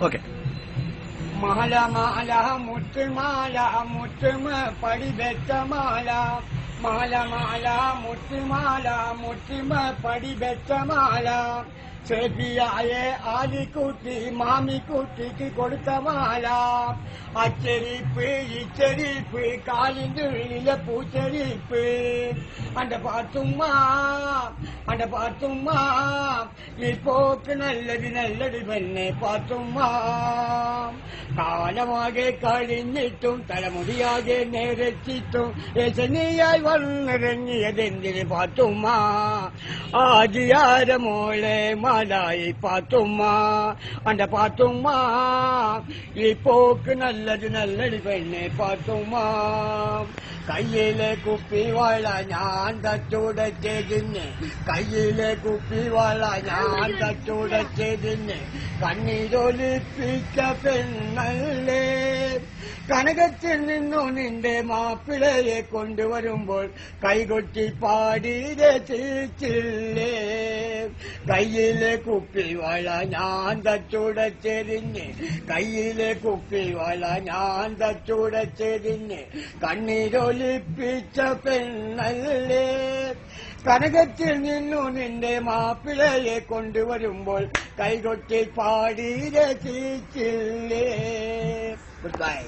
Okay. മാല മാല മുത്തുമാല മുത്തുമ പടി വെച്ച മാല, മാല മാല മുത്തുമാല മുത്തുമ പടി വെച്ച മാല, സെബിയായ ആലിക്കുട്ടി മാമിക്കുട്ടിക്ക് കൊടുത്ത മാല, അച്ചരിപ്പ് ഇച്ചരിപ്പ് കാലിന്റെ ഉള്ളിലെ പൂച്ചരിപ്പ്, അന്റെ പാത്തുമ്മ അന്റെ പാത്തുമ്മ ഈ പോക്ക് നല്ലത് നല്ലത് പെണ്ണെ പാത്തുമ്മ, കാലമാകെ കഴിഞ്ഞിട്ടും തലമുടിയാകെ നേരച്ചിട്ടും രചനയായി വന്നിറങ്ങിയതെന്തിന് പാത്തുമ്മ, ആദിയാര മോളെ മാലായി പാത്തുമ്മ, അന്റെ പാത്തുമ്മ ഈ പോക്ക് നല്ലത് നല്ലത് പെണ്ണെ പാത്തുമ്മ, കയ്യിലെ കുപ്പിവാള ഞാൻ തച്ചുടച്ചതിന്, കയ്യിലെ കുപ്പിവാള ഞാൻ തച്ചുടച്ചതിന്, കണ്ണീരൊലിപ്പിച്ച പെണ്ണല്ലേ, കനകത്തിൽ നിന്നു നിന്റെ മാപ്പിളയെ കൊണ്ടുവരുമ്പോൾ കൈകൊട്ടി പാടി രസിച്ചില്ലേ, കയ്യിലെ കുപ്പിവാള ഞാൻ തച്ചുടച്ചതിന്, കയ്യിലെ കുപ്പിവാള ഞാൻ തച്ചുടച്ചതിന്, കണ്ണീരൊലിപ്പിച്ച പെണ്ണല്ലേ, കനകത്തിൽ നിന്നു നിന്റെ മാപ്പിളയെ കൊണ്ടുവരുമ്പോൾ കൈകൊട്ടി പാടി രസിച്ചില്ലേ. Good bye.